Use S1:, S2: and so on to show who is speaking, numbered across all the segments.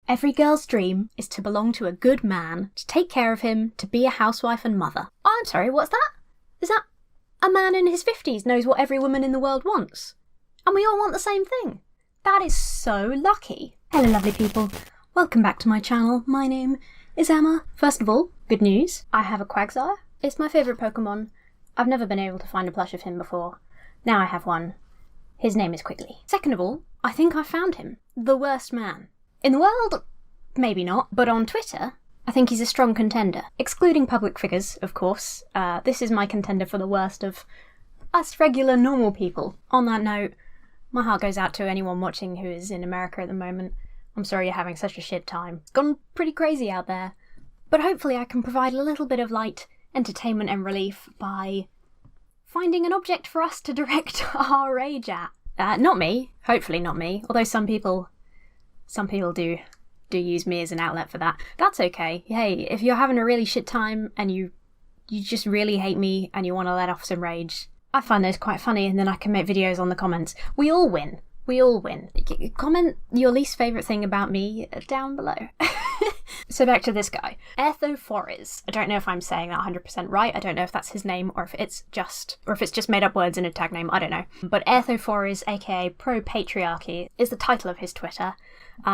S1: Every girl's dream is to belong to a good man, to take care of him, to be a housewife and mother. Oh, I'm sorry, what's that? Is that a man in his 50s knows what every woman in the world wants? And we all want the same thing. That is so lucky. Hello lovely people, welcome back to my channel. My name is Emma. First of all, good news, I have a Quagsire. It's my favourite Pokemon. I've never been able to find a plush of him before. Now I have one. His name is Quigley. Second of all, I think I found him. The worst man. In the world, maybe not, but on Twitter, I think he's a strong contender. Excluding public figures, of course. This is my contender for the worst of us regular normal people. On that note, my heart goes out to anyone watching who is in America at the moment. I'm sorry you're having such a shit time. It's gone pretty crazy out there. But hopefully I can provide a little bit of light, entertainment and relief by finding an object for us to direct our rage at. Not me. Hopefully not me. Although some people do use me as an outlet for that. That's okay. Hey, if you're having a really shit time and you just really hate me and you want to let off some rage, I find those quite funny and then I can make videos on the comments. We all win. We all win. Comment your least favourite thing about me down below. So back to this guy. Erthophores. I don't know if I'm saying that 100% right. I don't know if that's his name or if it's just made up words in a tag name. I don't know. But Erthophores, aka ProPatriarchy, is the title of his Twitter.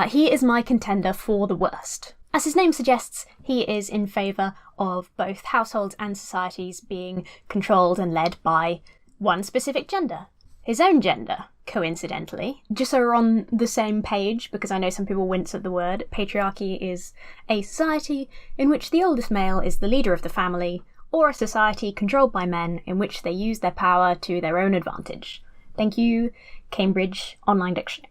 S1: He is my contender for the worst. As his name suggests, he is in favour of both households and societies being controlled and led by one specific gender. His own gender, coincidentally. Just so we're on the same page, because I know some people wince at the word, patriarchy is a society in which the oldest male is the leader of the family, or a society controlled by men in which they use their power to their own advantage. Thank you, Cambridge Online Dictionary.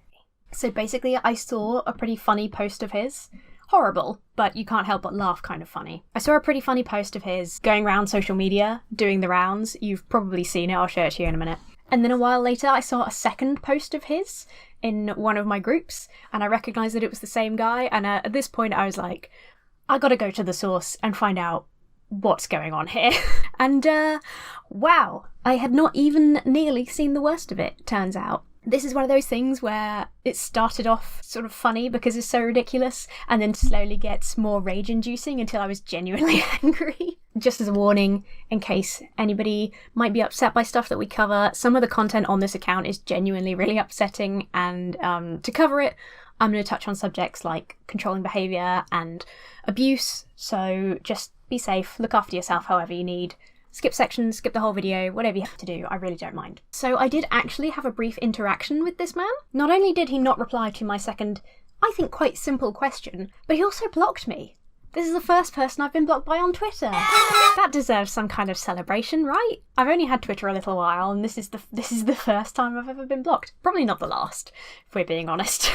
S1: So basically, I saw a pretty funny post of his. Horrible, but you can't help but laugh kind of funny. I saw a pretty funny post of his going around social media, doing the rounds. You've probably seen it, I'll show it to you in a minute. And then a while later, I saw a second post of his in one of my groups, and I recognised that it was the same guy, and at this point I was like, I gotta go to the source and find out what's going on here. And wow, I had not even nearly seen the worst of it, turns out. This is one of those things where it started off sort of funny because it's so ridiculous, and then slowly gets more rage-inducing until I was genuinely angry. Just as a warning, in case anybody might be upset by stuff that we cover, some of the content on this account is genuinely really upsetting, and to cover it, I'm going to touch on subjects like controlling behaviour and abuse, so just be safe, look after yourself however you need. Skip sections, skip the whole video, whatever you have to do, I really don't mind. So I did actually have a brief interaction with this man. Not only did he not reply to my second, I think quite simple question, but he also blocked me. This is the first person I've been blocked by on Twitter. That deserves some kind of celebration, right? I've only had Twitter a little while, and this is the first time I've ever been blocked. Probably not the last, if we're being honest.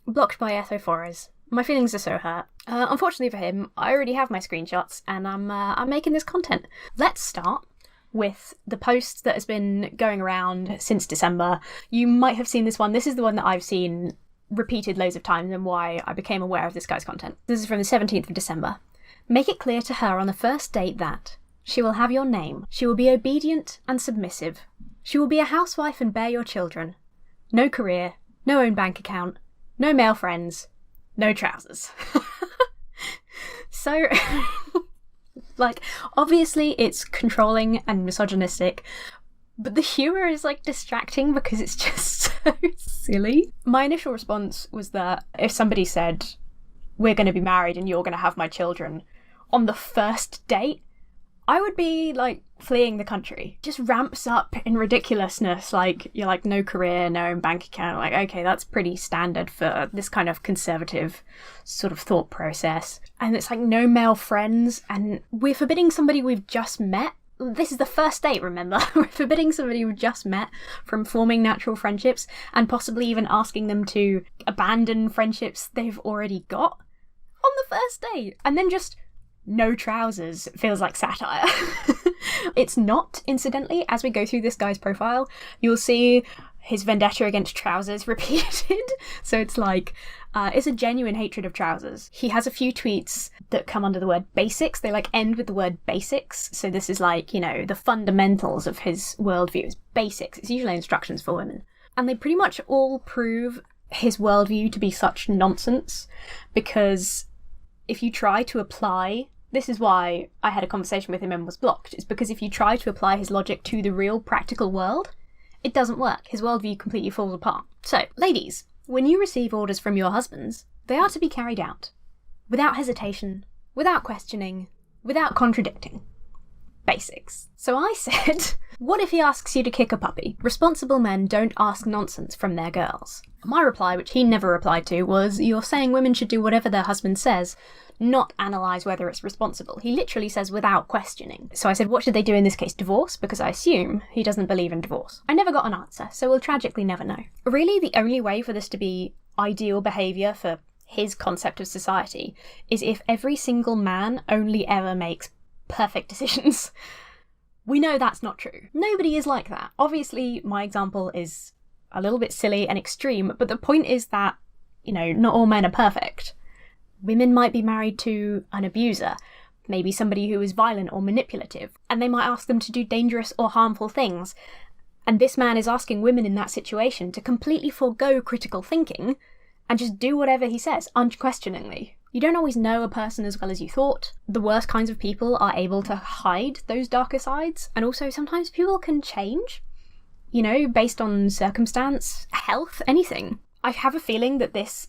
S1: Blocked by Erthophores. My feelings are so hurt. Unfortunately for him, I already have my screenshots, and I'm making this content. Let's start with the post that has been going around since December. You might have seen this one. This is the one that I've seen repeated loads of times and why I became aware of this guy's content. This is from the 17th of December. Make it clear to her on the first date that she will have your name. She will be obedient and submissive. She will be a housewife and bear your children. No career, no own bank account, no male friends, no trousers. So, like, obviously it's controlling and misogynistic, but the humour is, like, distracting because it's just so silly. My initial response was that if somebody said, we're going to be married and you're going to have my children on the first date, I would be, like, fleeing the country. Just ramps up in ridiculousness, like, you're like, no career, no own bank account, like, okay, that's pretty standard for this kind of conservative sort of thought process. And it's like, no male friends, and we're forbidding somebody we've just met. This is the first date, remember? We're forbidding somebody we've just met from forming natural friendships, and possibly even asking them to abandon friendships they've already got on the first date. And then just no trousers feels like satire. It's not, incidentally, as we go through this guy's profile, you'll see his vendetta against trousers repeated. So it's like, it's a genuine hatred of trousers. He has a few tweets that come under the word basics. They like end with the word basics. So this is like, you know, the fundamentals of his worldview is basics. It's usually instructions for women. And they pretty much all prove his worldview to be such nonsense, because if you try to apply... This is why I had a conversation with him and was blocked. It's because if you try to apply his logic to the real practical world, it doesn't work. His worldview completely falls apart. So, ladies, when you receive orders from your husbands, they are to be carried out. Without hesitation, without questioning, without contradicting. Basics. So I said, what if he asks you to kick a puppy? Responsible men don't ask nonsense from their girls. My reply, which he never replied to, was, you're saying women should do whatever their husband says, not analyse whether it's responsible. He literally says without questioning. So I said, what should they do in this case? Divorce? Because I assume he doesn't believe in divorce. I never got an answer, so we'll tragically never know. Really, the only way for this to be ideal behaviour for his concept of society is if every single man only ever makes perfect decisions. We know that's not true. Nobody is like that. Obviously, my example is a little bit silly and extreme, but the point is that, not all men are perfect. Women might be married to an abuser, maybe somebody who is violent or manipulative, and they might ask them to do dangerous or harmful things. And this man is asking women in that situation to completely forego critical thinking and just do whatever he says, unquestioningly. You don't always know a person as well as you thought. The worst kinds of people are able to hide those darker sides, and also sometimes people can change, based on circumstance, health, anything. I have a feeling that this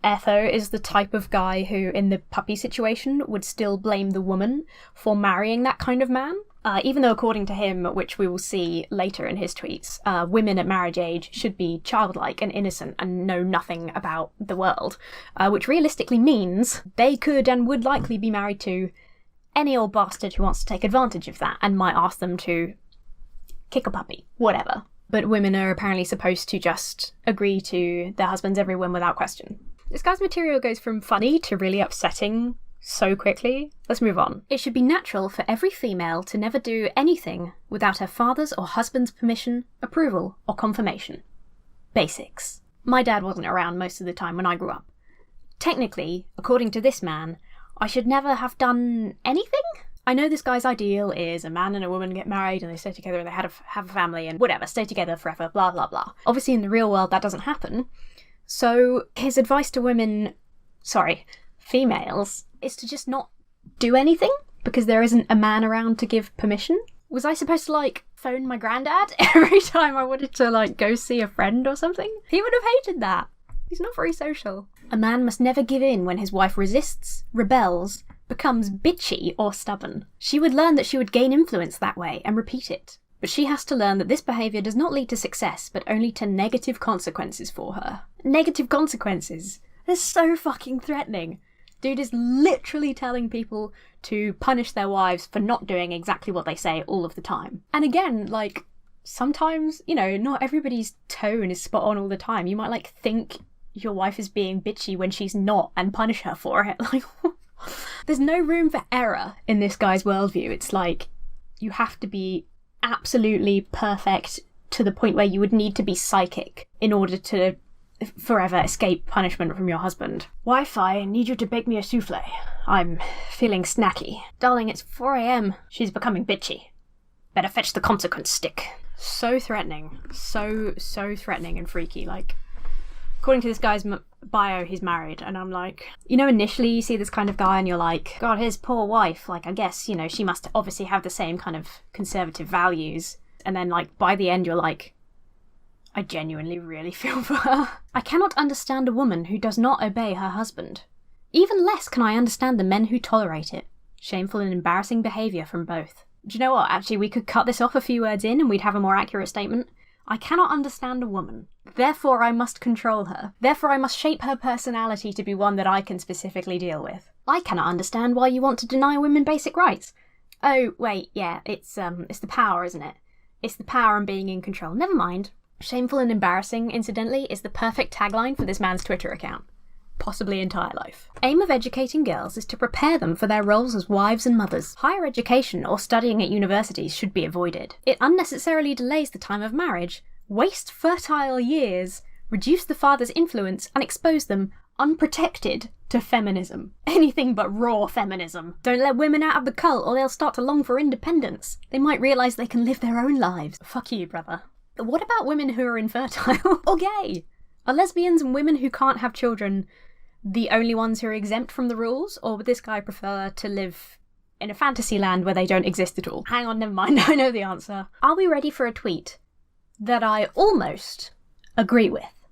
S1: Etho is the type of guy who, in the puppy situation, would still blame the woman for marrying that kind of man. Even though, according to him, which we will see later in his tweets, women at marriage age should be childlike and innocent and know nothing about the world, which realistically means they could and would likely be married to any old bastard who wants to take advantage of that and might ask them to kick a puppy, whatever. But women are apparently supposed to just agree to their husband's every whim without question. This guy's material goes from funny to really upsetting so quickly. Let's move on. It should be natural for every female to never do anything without her father's or husband's permission, approval, or confirmation. Basics. My dad wasn't around most of the time when I grew up. Technically, according to this man, I should never have done anything? I know this guy's ideal is a man and a woman get married and they stay together and they have a family and whatever, stay together forever, blah blah blah. Obviously in the real world that doesn't happen. So his advice to females, is to just not do anything because there isn't a man around to give permission. Was I supposed to, phone my granddad every time I wanted to, go see a friend or something? He would have hated that. He's not very social. A man must never give in when his wife resists, rebels, becomes bitchy or stubborn. She would learn that she would gain influence that way and repeat it. But she has to learn that this behaviour does not lead to success, but only to negative consequences for her. Negative consequences? They're so fucking threatening. Dude is literally telling people to punish their wives for not doing exactly what they say all of the time. And again, sometimes, not everybody's tone is spot on all the time. You might, think your wife is being bitchy when she's not and punish her for it. There's no room for error in this guy's worldview. It's you have to be absolutely perfect to the point where you would need to be psychic in order to forever escape punishment from your husband. Wi-Fi, I need you to bake me a souffle. I'm feeling snacky. Darling, it's 4 a.m. She's becoming bitchy. Better fetch the consequence stick. So threatening. So threatening and freaky. According to this guy's bio, he's married, and I'm initially you see this kind of guy and you're God, his poor wife, I guess, she must obviously have the same kind of conservative values. And then, by the end, you're I genuinely really feel for her. I cannot understand a woman who does not obey her husband. Even less can I understand the men who tolerate it. Shameful and embarrassing behaviour from both. Do you know what? Actually, we could cut this off a few words in and we'd have a more accurate statement. I cannot understand a woman. Therefore, I must control her. Therefore, I must shape her personality to be one that I can specifically deal with. I cannot understand why you want to deny women basic rights. Oh, wait, yeah, it's the power, isn't it? It's the power and being in control. Never mind. Shameful and embarrassing, incidentally, is the perfect tagline for this man's Twitter account. Possibly entire life. Aim of educating girls is to prepare them for their roles as wives and mothers. Higher education or studying at universities should be avoided. It unnecessarily delays the time of marriage, wastes fertile years, reduce the father's influence, and expose them, unprotected, to feminism. Anything but raw feminism. Don't let women out of the cult or they'll start to long for independence. They might realise they can live their own lives. Fuck you, brother. What about women who are infertile or gay? Are lesbians and women who can't have children the only ones who are exempt from the rules, or would this guy prefer to live in a fantasy land where they don't exist at all? Hang on, never mind, I know the answer. Are we ready for a tweet that I almost agree with?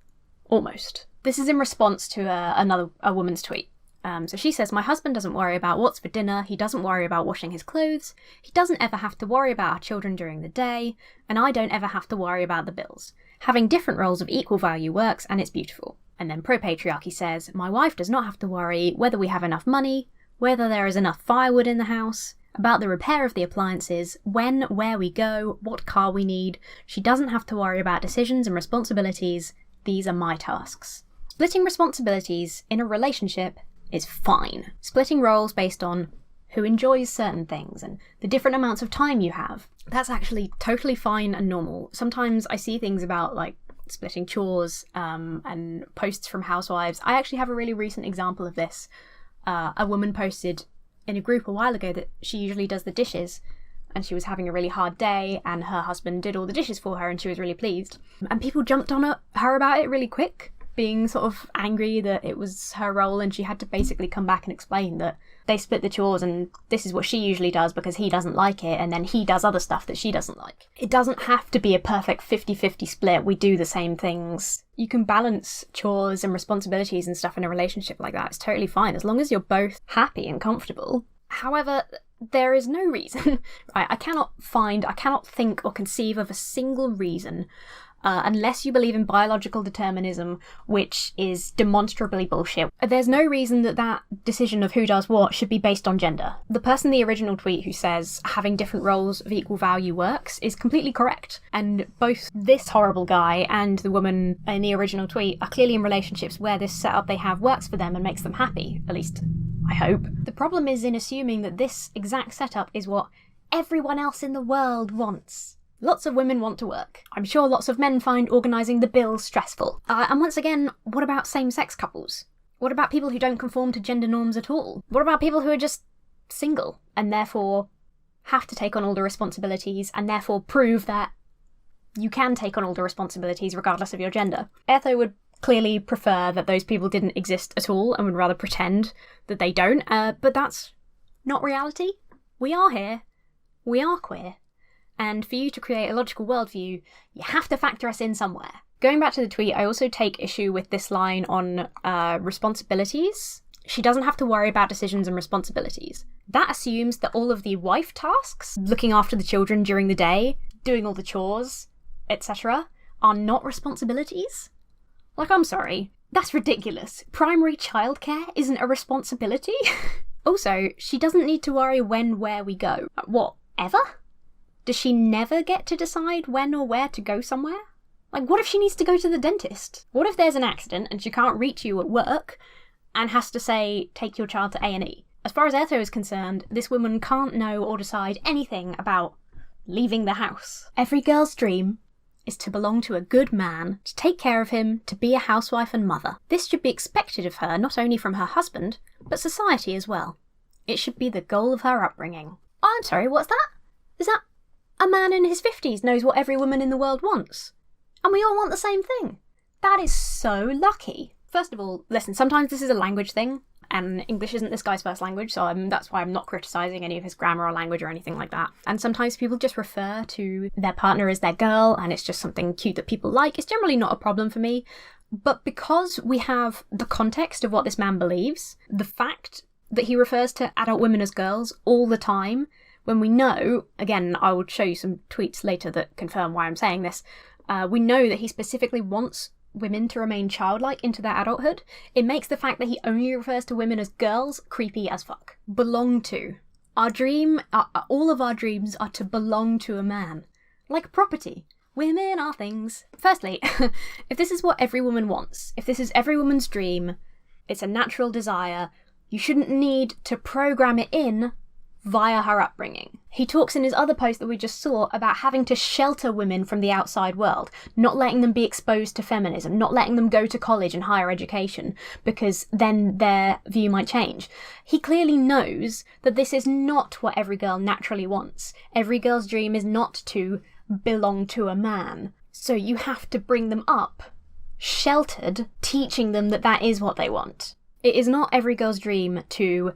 S1: Almost. This is in response to a woman's tweet. So she says, my husband doesn't worry about what's for dinner, he doesn't worry about washing his clothes, he doesn't ever have to worry about our children during the day, and I don't ever have to worry about the bills. Having different roles of equal value works, and it's beautiful. And then ProPatriarchy says, my wife does not have to worry whether we have enough money, whether there is enough firewood in the house, about the repair of the appliances, when, where we go, what car we need. She doesn't have to worry about decisions and responsibilities. These are my tasks. Splitting responsibilities in a relationship is fine. Splitting roles based on who enjoys certain things and the different amounts of time you have, that's actually totally fine and normal. Sometimes I see things about like splitting chores and posts from housewives. I actually have a really recent example of this. A woman posted in a group a while ago that she usually does the dishes, and she was having a really hard day and her husband did all the dishes for her and she was really pleased. And people jumped on her about it really quick, being sort of angry that it was her role, and she had to basically come back and explain that they split the chores and this is what she usually does because he doesn't like it, and then he does other stuff that she doesn't like. It doesn't have to be a perfect 50-50 split, we do the same things. You can balance chores and responsibilities and stuff in a relationship like that. It's totally fine as long as you're both happy and comfortable. However, there is no reason, right? I cannot think or conceive of a single reason unless you believe in biological determinism, which is demonstrably bullshit. There's no reason that decision of who does what should be based on gender. The person in the original tweet who says having different roles of equal value works is completely correct. And both this horrible guy and the woman in the original tweet are clearly in relationships where this setup they have works for them and makes them happy, at least I hope. The problem is in assuming that this exact setup is what everyone else in the world wants. Lots of women want to work. I'm sure lots of men find organising the bills stressful. And once again, what about same-sex couples? What about people who don't conform to gender norms at all? What about people who are just single and therefore have to take on all the responsibilities and therefore prove that you can take on all the responsibilities regardless of your gender? Etho would clearly prefer that those people didn't exist at all and would rather pretend that they don't, but that's not reality. We are here. We are queer. And for you to create a logical worldview, you have to factor us in somewhere. Going back to the tweet, I also take issue with this line on responsibilities. She doesn't have to worry about decisions and responsibilities. That assumes that all of the wife tasks, looking after the children during the day, doing all the chores, etc., are not responsibilities. Like, I'm sorry, that's ridiculous. Primary childcare isn't a responsibility? Also, she doesn't need to worry when, where we go. What, ever? Does she never get to decide when or where to go somewhere? Like, what if she needs to go to the dentist? What if there's an accident and she can't reach you at work and has to say, take your child to A&E? As far as Etho is concerned, this woman can't know or decide anything about leaving the house. Every girl's dream is to belong to a good man, to take care of him, to be a housewife and mother. This should be expected of her not only from her husband, but society as well. It should be the goal of her upbringing. Oh, I'm sorry, what's that? Is that a man in his 50s knows what every woman in the world wants? And we all want the same thing. That is so lucky. First of all, listen, sometimes this is a language thing, and English isn't this guy's first language, so that's why I'm not criticising any of his grammar or language or anything like that. And sometimes people just refer to their partner as their girl, and it's just something cute that people like. It's generally not a problem for me. But because we have the context of what this man believes, the fact that he refers to adult women as girls all the time, when we know, again, I will show you some tweets later that confirm why I'm saying this, we know that he specifically wants women to remain childlike into their adulthood. It makes the fact that he only refers to women as girls creepy as fuck. Belong to. Our dream, all of our dreams are to belong to a man. Like property. Women are things. Firstly, if this is what every woman wants, if this is every woman's dream, it's a natural desire, you shouldn't need to program it in via her upbringing. He talks in his other post that we just saw about having to shelter women from the outside world, not letting them be exposed to feminism, not letting them go to college and higher education, because then their view might change. He clearly knows that this is not what every girl naturally wants. Every girl's dream is not to belong to a man. So you have to bring them up sheltered, teaching them that that is what they want. It is not every girl's dream to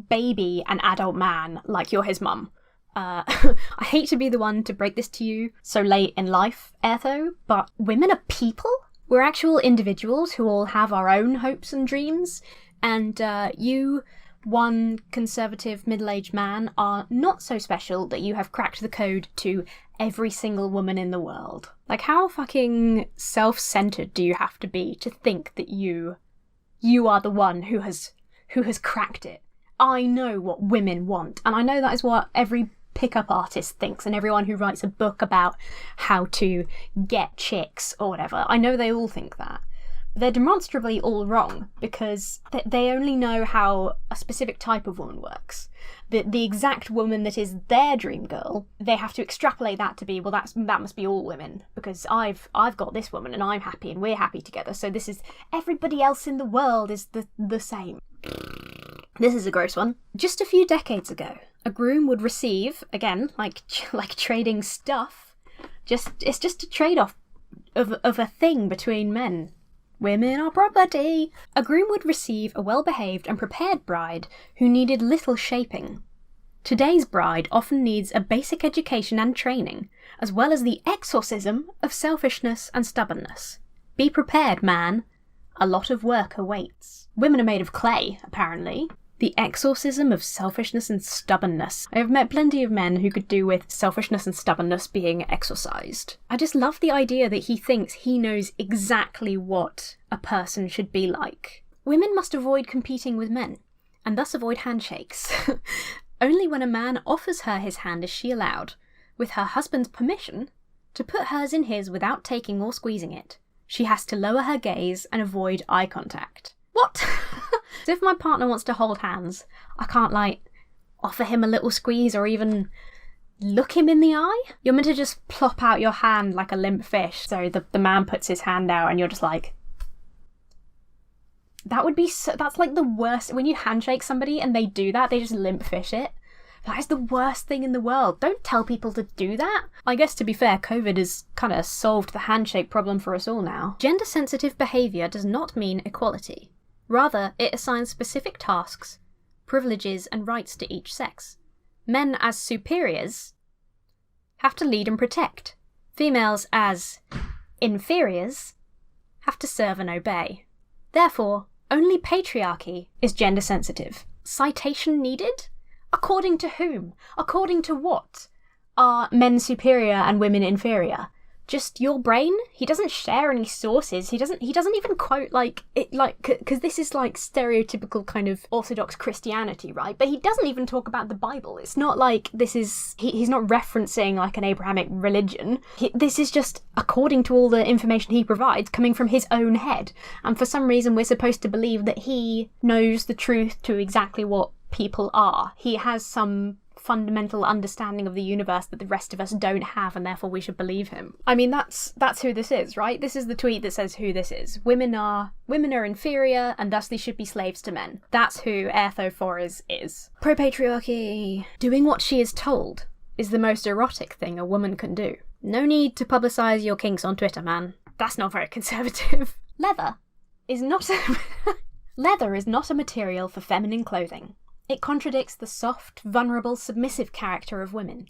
S1: baby an adult man like you're his mum. I hate to be the one to break this to you so late in life, Ertho, but women are people. We're actual individuals who all have our own hopes and dreams, and you, one conservative middle-aged man, are not so special that you have cracked the code to every single woman in the world. Like, how fucking self-centered do you have to be to think that you are the one who has cracked it? I know what women want, and I know that is what every pickup artist thinks, and everyone who writes a book about how to get chicks or whatever. I know they all think that. They're demonstrably all wrong, because they only know how a specific type of woman works. The exact woman that is their dream girl, they have to extrapolate that to be, well, that must be all women, because I've got this woman and I'm happy and we're happy together, so this is, everybody else in the world is the same. This is a gross one. Just a few decades ago, a groom would receive, again, like trading stuff, it's just a trade-off of a thing between men. Women are property. A groom would receive a well-behaved and prepared bride who needed little shaping. Today's bride often needs a basic education and training, as well as the exorcism of selfishness and stubbornness. Be prepared, man. A lot of work awaits. Women are made of clay, apparently. The exorcism of selfishness and stubbornness. I have met plenty of men who could do with selfishness and stubbornness being exorcised. I just love the idea that he thinks he knows exactly what a person should be like. Women must avoid competing with men, and thus avoid handshakes. Only when a man offers her his hand is she allowed, with her husband's permission, to put hers in his without taking or squeezing it. She has to lower her gaze and avoid eye contact. What? So if my partner wants to hold hands, I can't, offer him a little squeeze or even look him in the eye? You're meant to just plop out your hand like a limp fish. So the man puts his hand out and you're just like... That would be that's like the worst. When you handshake somebody and they do that, they just limp fish it. That is the worst thing in the world. Don't tell people to do that. I guess, to be fair, COVID has kind of solved the handshake problem for us all now. Gender-sensitive behaviour does not mean equality. Rather, it assigns specific tasks, privileges and rights to each sex. Men as superiors have to lead and protect. Females as inferiors have to serve and obey. Therefore, only patriarchy is gender sensitive. Citation needed? According to whom? According to what? Are men superior and women inferior? Just your brain? He doesn't share any sources. He doesn't even quote because this is like stereotypical kind of Orthodox Christianity, right? But he doesn't even talk about the Bible. It's not like this is he's not referencing like an Abrahamic religion. This is just according to all the information he provides coming from his own head. And for some reason we're supposed to believe that he knows the truth to exactly what people are. He has some fundamental understanding of the universe that the rest of us don't have, and therefore we should believe him. I mean, that's who this is, right? This is the tweet that says who this is. Women are inferior, and thus they should be slaves to men. That's who Ertho4 is. ProPatriarchy. Doing what she is told is the most erotic thing a woman can do. No need to publicise your kinks on Twitter, man. That's not very conservative. Leather is not a material for feminine clothing. It contradicts the soft, vulnerable, submissive character of women,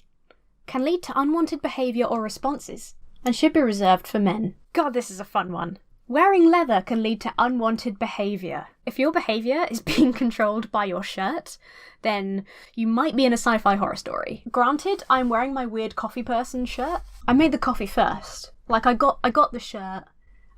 S1: can lead to unwanted behaviour or responses, and should be reserved for men. God, this is a fun one. Wearing leather can lead to unwanted behaviour. If your behaviour is being controlled by your shirt, then you might be in a sci-fi horror story. Granted, I'm wearing my weird coffee person shirt. I made the coffee first. Like, I got the shirt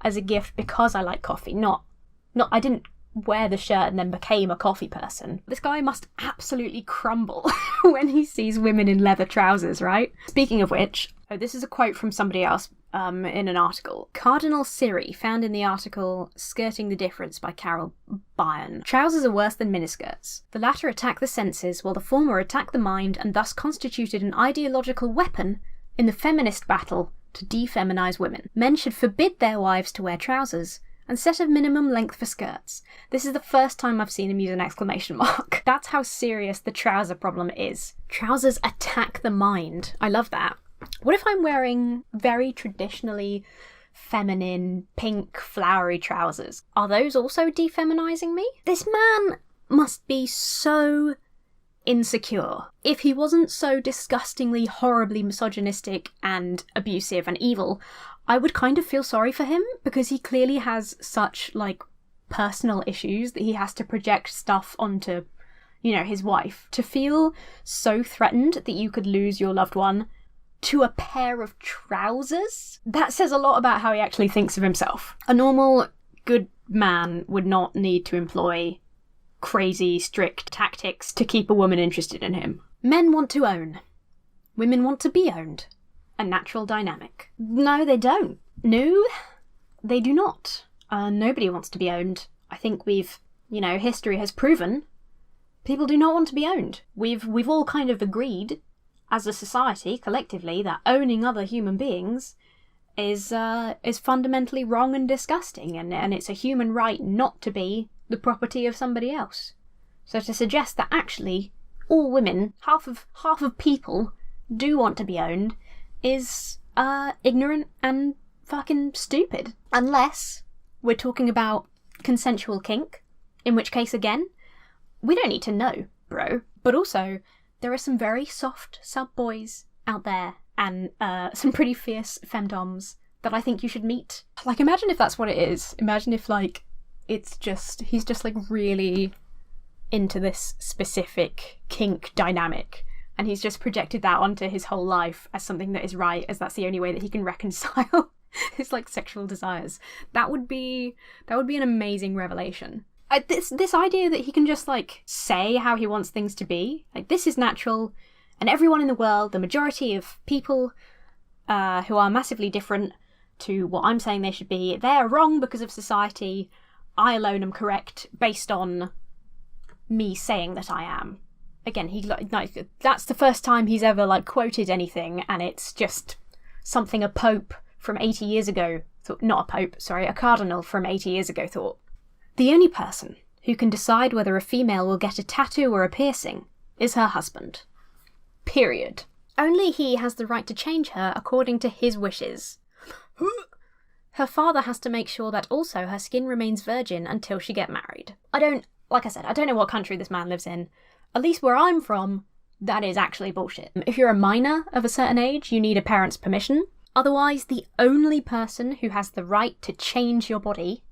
S1: as a gift because I like coffee, I didn't wear the shirt and then became a coffee person. This guy must absolutely crumble when he sees women in leather trousers, right? Speaking of which, this is a quote from somebody else in an article. Cardinal Siri found in the article Skirting the Difference by Carol Byrne. Trousers are worse than miniskirts. The latter attack the senses while the former attack the mind, and thus constituted an ideological weapon in the feminist battle to defeminize women. Men should forbid their wives to wear trousers and set a minimum length for skirts. This is the first time I've seen him use an exclamation mark. That's how serious the trouser problem is. Trousers attack the mind. I love that. What if I'm wearing very traditionally feminine, pink, flowery trousers. Are those also defeminizing me? This man must be so insecure. If he wasn't so disgustingly, horribly misogynistic and abusive and evil, I would kind of feel sorry for him, because he clearly has such, like, personal issues that he has to project stuff onto, you know, his wife. To feel so threatened that you could lose your loved one to a pair of trousers, that says a lot about how he actually thinks of himself. A normal, good man would not need to employ crazy, strict tactics to keep a woman interested in him. Men want to own. Women want to be owned. A natural dynamic. No, they don't. No, they do not. Nobody wants to be owned. I think history has proven people do not want to be owned. We've all kind of agreed as a society, collectively, that owning other human beings is fundamentally wrong and disgusting, and it's a human right not to be the property of somebody else. So to suggest that actually all women, half of people, do want to be owned is ignorant and fucking stupid. Unless we're talking about consensual kink, in which case, again, we don't need to know, bro. But also, there are some very soft sub-boys out there, and some pretty fierce femdoms that I think you should meet. Like, imagine if that's what it is. Imagine if, like, he's just, like, really into this specific kink dynamic, and he's just projected that onto his whole life as something that is right, as that's the only way that he can reconcile his, like, sexual desires. That would be an amazing revelation. This idea that he can just, like, say how he wants things to be, like, this is natural, and everyone in the world, the majority of people who are massively different to what I'm saying they should be, they're wrong because of society. I alone am correct based on me saying that I am. Again, that's the first time he's ever, like, quoted anything, and it's just something a pope from 80 years ago thought. Not a pope, sorry, a cardinal from 80 years ago thought. The only person who can decide whether a female will get a tattoo or a piercing is her husband. Period. Only he has the right to change her according to his wishes. Her father has to make sure that also her skin remains virgin until she get married. Like I said, I don't know what country this man lives in. At least where I'm from, that is actually bullshit. If you're a minor of a certain age, you need a parent's permission. Otherwise, the only person who has the right to change your body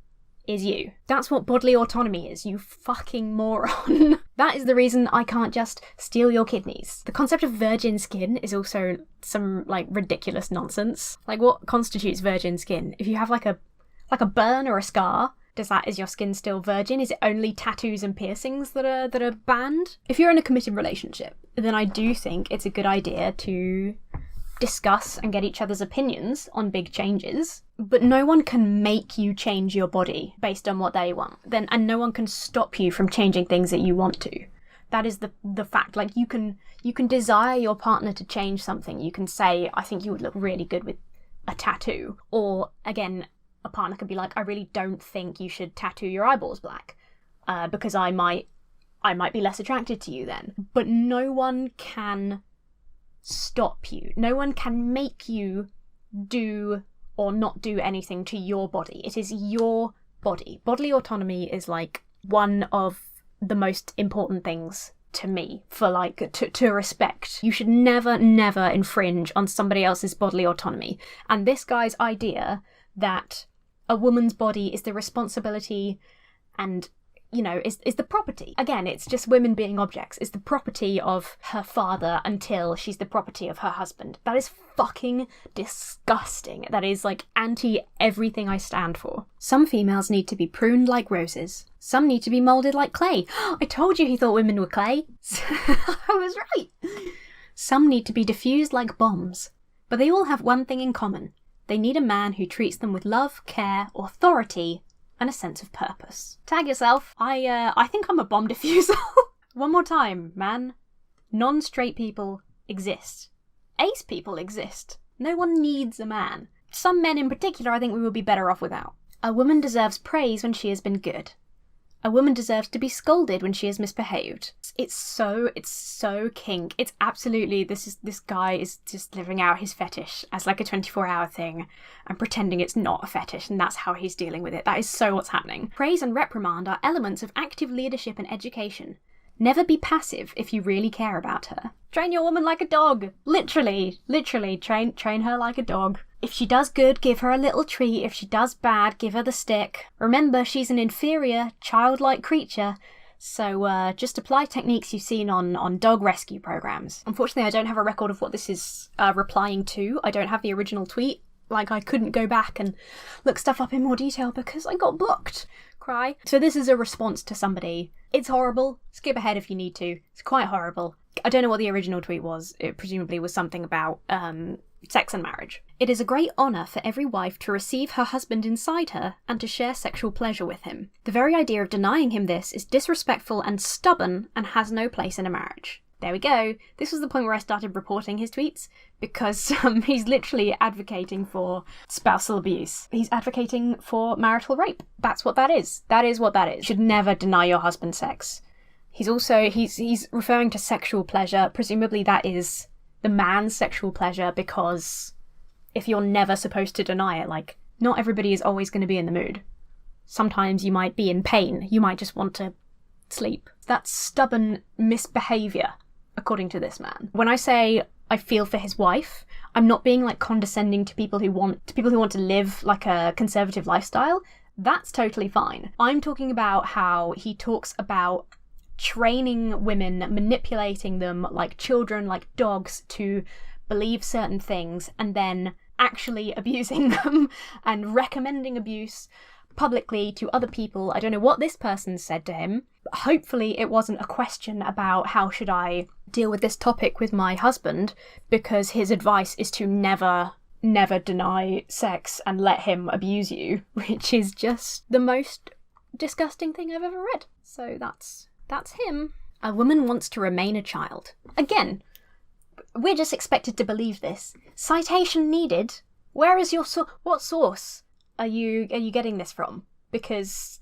S1: is you. That's what bodily autonomy is, you fucking moron. That is the reason I can't just steal your kidneys. The concept of virgin skin is also some, like, ridiculous nonsense. Like, what constitutes virgin skin? If you have like a burn or a scar, is your skin still virgin? Is it only tattoos and piercings that are banned? If you're in a committed relationship, then I do think it's a good idea to discuss and get each other's opinions on big changes, but no one can make you change your body based on what they want. And no one can stop you from changing things that you want to. That is the fact. Like, you can desire your partner to change something. You can say, I think you would look really good with a tattoo. Or, again, a partner could be like, I really don't think you should tattoo your eyeballs black, because I might be less attracted to you then. But no one can stop you. No one can make you do or not do anything to your body. It is your body. Bodily autonomy is, like, one of the most important things to me for, like, to respect. You should never infringe on somebody else's bodily autonomy. And this guy's idea that a woman's body is the responsibility and, you know, is the property. Again, it's just women being objects. It's the property of her father until she's the property of her husband. That is fucking disgusting. That is, like, anti everything I stand for. Some females need to be pruned like roses. Some need to be moulded like clay. I told you he thought women were clay. I was right. Some need to be diffused like bombs. But they all have one thing in common. They need a man who treats them with love, care, authority, and a sense of purpose. Tag yourself. I think I'm a bomb diffuser. One more time, man. Non-straight people exist. Ace people exist. No one needs a man. Some men in particular I think we would be better off without. A woman deserves praise when she has been good. A woman deserves to be scolded when she is misbehaved. It's so kink. It's absolutely, this guy is just living out his fetish as like a 24-hour thing and pretending it's not a fetish, and that's how he's dealing with it. That is so what's happening. Praise and reprimand are elements of active leadership and education. Never be passive if you really care about her. Train your woman like a dog. Literally, train her like a dog. If she does good, give her a little treat. If she does bad, give her the stick. Remember, she's an inferior, childlike creature, so just apply techniques you've seen on dog rescue programs. Unfortunately, I don't have a record of what this is replying to. I don't have the original tweet. Like, I couldn't go back and look stuff up in more detail because I got blocked. Cry. So this is a response to somebody. It's horrible. Skip ahead if you need to. It's quite horrible. I don't know what the original tweet was. It presumably was something about sex and marriage. It is a great honour for every wife to receive her husband inside her and to share sexual pleasure with him. The very idea of denying him this is disrespectful and stubborn and has no place in a marriage. There we go. This was the point where I started reporting his tweets because he's literally advocating for spousal abuse. He's advocating for marital rape. That's what that is. That is what that is. You should never deny your husband sex. He's referring to sexual pleasure. Presumably that is the man's sexual pleasure, because if you're never supposed to deny it, like, not everybody is always going to be in the mood. Sometimes you might be in pain. You might just want to sleep. That's stubborn misbehaviour, according to this man. When I say I feel for his wife, I'm not being like condescending to people who want to live like a conservative lifestyle. That's totally fine. I'm talking about how he talks about training women, manipulating them like children, like dogs, to believe certain things, and then actually abusing them and recommending abuse publicly to other people. I don't know what this person said to him. Hopefully it wasn't a question about how should I deal with this topic with my husband, because his advice is to never deny sex and let him abuse you, which is just the most disgusting thing I've ever read. So that's him. A woman wants to remain a child. Again, we're just expected to believe this. Citation needed. Where is your what source are you getting this from? Because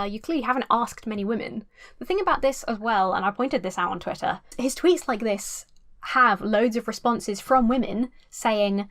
S1: you clearly haven't asked many women. The thing about this as well, and I pointed this out on Twitter, his tweets like this have loads of responses from women saying,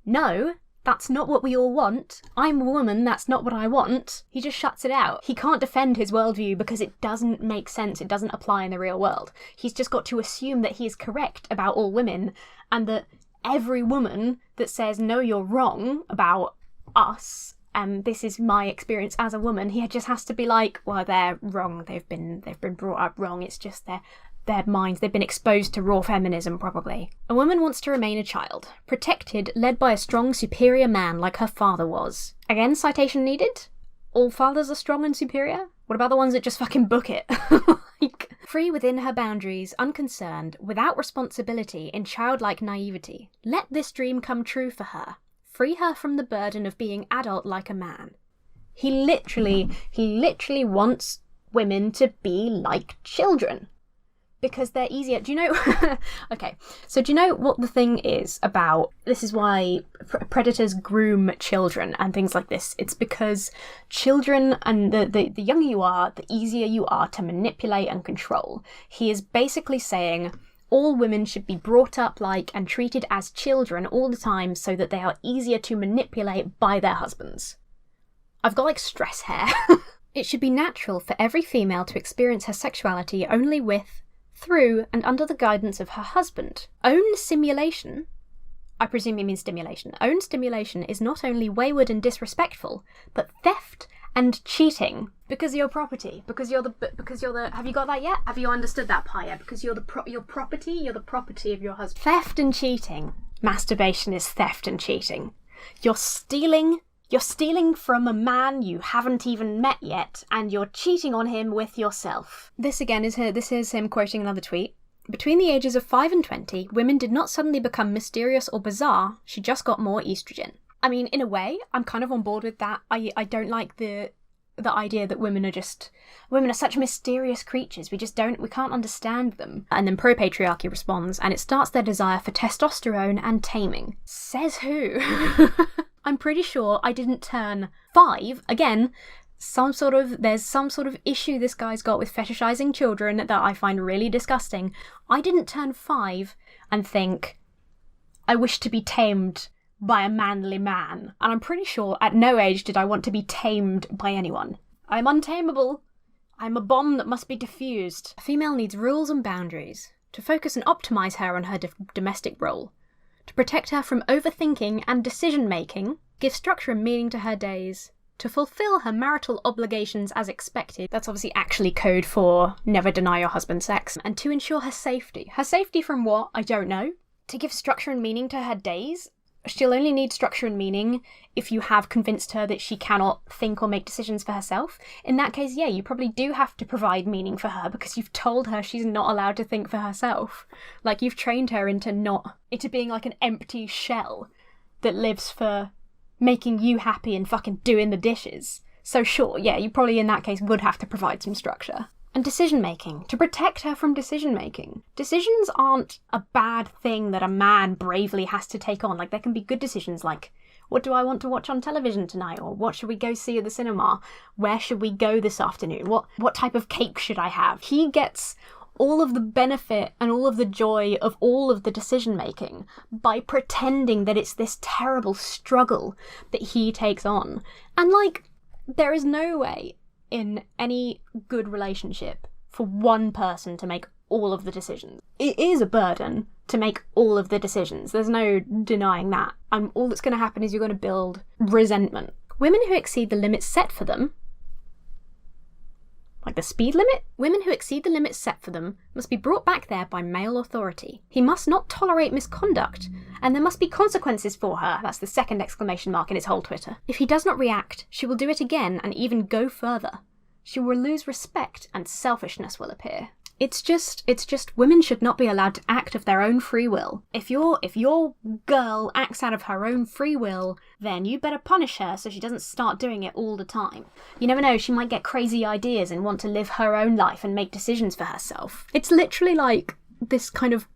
S1: no, that's not what we all want. I'm a woman, that's not what I want. He just shuts it out. He can't defend his worldview because it doesn't make sense. It doesn't apply in the real world. He's just got to assume that he is correct about all women, and that every woman that says, no, you're wrong about us, and this is my experience as a woman, he just has to be like, well, they're wrong. They've been brought up wrong. It's just their minds, they've been exposed to raw feminism, probably. A woman wants to remain a child, protected, led by a strong, superior man like her father was. Again, citation needed? All fathers are strong and superior? What about the ones that just fucking book it? Like, free within her boundaries, unconcerned, without responsibility, in childlike naivety. Let this dream come true for her. Free her from the burden of being adult like a man. He literally wants women to be like children. Because they're easier. Do you know... Okay, so do you know what the thing is about... This is why predators groom children and things like this. It's because children, and the younger you are, the easier you are to manipulate and control. He is basically saying all women should be brought up like and treated as children all the time so that they are easier to manipulate by their husbands. I've got like stress hair. It should be natural for every female to experience her sexuality only with, through, and under the guidance of her husband. Own simulation, I presume he means stimulation. Own stimulation is not only wayward and disrespectful, but theft and cheating. Because you're property. Because you're the. Have you got that yet? Have you understood that part yet? Because you're your property. You're the property of your husband. Theft and cheating. Masturbation is theft and cheating. You're stealing from a man you haven't even met yet, and you're cheating on him with yourself. This is him quoting another tweet. Between the ages of 5 and 20, women did not suddenly become mysterious or bizarre, she just got more estrogen. I mean, in a way, I'm kind of on board with that. I don't like the idea that women are such mysterious creatures. We can't understand them. And then ProPatriarchy responds, and it starts their desire for testosterone and taming. Says who? I'm pretty sure I didn't turn 5, again, there's some sort of issue this guy's got with fetishizing children that I find really disgusting. I didn't turn 5 and think, I wish to be tamed by a manly man. And I'm pretty sure at no age did I want to be tamed by anyone. I'm untamable. I'm a bomb that must be diffused. A female needs rules and boundaries to focus and optimize her on her domestic role, to protect her from overthinking and decision-making, give structure and meaning to her days, to fulfill her marital obligations as expected. That's obviously actually code for never deny your husband sex. And to ensure her safety. Her safety from what? I don't know. To give structure and meaning to her days. She'll only need structure and meaning if you have convinced her that she cannot think or make decisions for herself. In that case, yeah, you probably do have to provide meaning for her because you've told her she's not allowed to think for herself. Like, you've trained her into being like an empty shell that lives for making you happy and fucking doing the dishes. So sure, yeah, you probably in that case would have to provide some structure. And decision-making. To protect her from decision-making. Decisions aren't a bad thing that a man bravely has to take on. Like, there can be good decisions like, what do I want to watch on television tonight? Or what should we go see at the cinema? Where should we go this afternoon? What type of cake should I have? He gets all of the benefit and all of the joy of all of the decision-making by pretending that it's this terrible struggle that he takes on. And, like, there is no way in any good relationship for one person to make all of the decisions. It is a burden to make all of the decisions. There's no denying that. And all that's going to happen is you're going to build resentment. Women who exceed the limits set for them, like the speed limit, women who exceed the limits set for them must be brought back there by male authority. He must not tolerate misconduct, and there must be consequences for her. That's the second exclamation mark in his whole Twitter. If he does not react, she will do it again and even go further. She will lose respect and selfishness will appear. It's just women should not be allowed to act of their own free will. If your girl acts out of her own free will, then you better punish her so she doesn't start doing it all the time. You never know, she might get crazy ideas and want to live her own life and make decisions for herself. It's literally like this kind of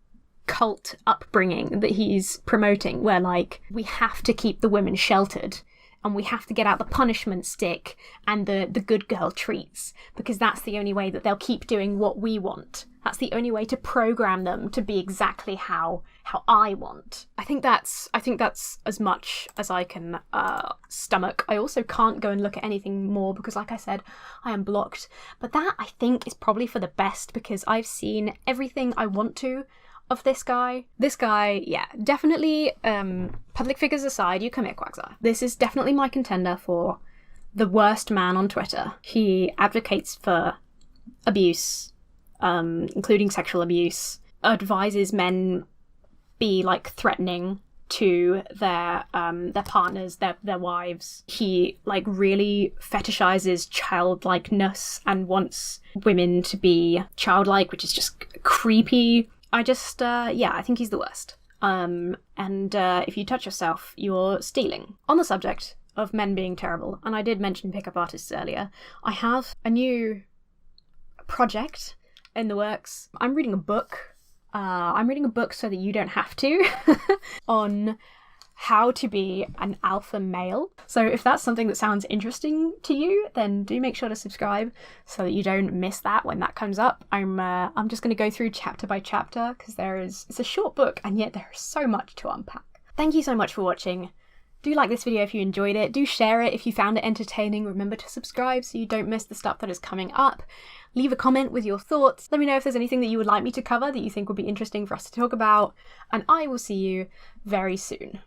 S1: cult upbringing that he's promoting, where like, we have to keep the women sheltered. And we have to get out the punishment stick and the good girl treats, because that's the only way that they'll keep doing what we want. That's the only way to program them to be exactly how I want. I think that's as much as I can stomach. I also can't go and look at anything more because, like I said, I am blocked. But that, I think, is probably for the best, because I've seen everything I want to of this guy. This guy, yeah, definitely, public figures aside, you come here, Quagsire. This is definitely my contender for the worst man on Twitter. He advocates for abuse, including sexual abuse, advises men be, like, threatening to their partners, their wives. He, like, really fetishizes childlikeness and wants women to be childlike, which is just creepy. I think he's the worst. And if you touch yourself, you're stealing. On the subject of men being terrible, and I did mention pickup artists earlier, I have a new project in the works. I'm reading a book. So that you don't have to, on how to be an alpha male. So if that's something that sounds interesting to you, then do make sure to subscribe so that you don't miss that when that comes up. I'm just going to go through chapter by chapter because it's a short book and yet there is so much to unpack. Thank you so much for watching. Do like this video if you enjoyed it. Do share it if you found it entertaining. Remember to subscribe so you don't miss the stuff that is coming up. Leave a comment with your thoughts. Let me know if there's anything that you would like me to cover that you think would be interesting for us to talk about. And I will see you very soon.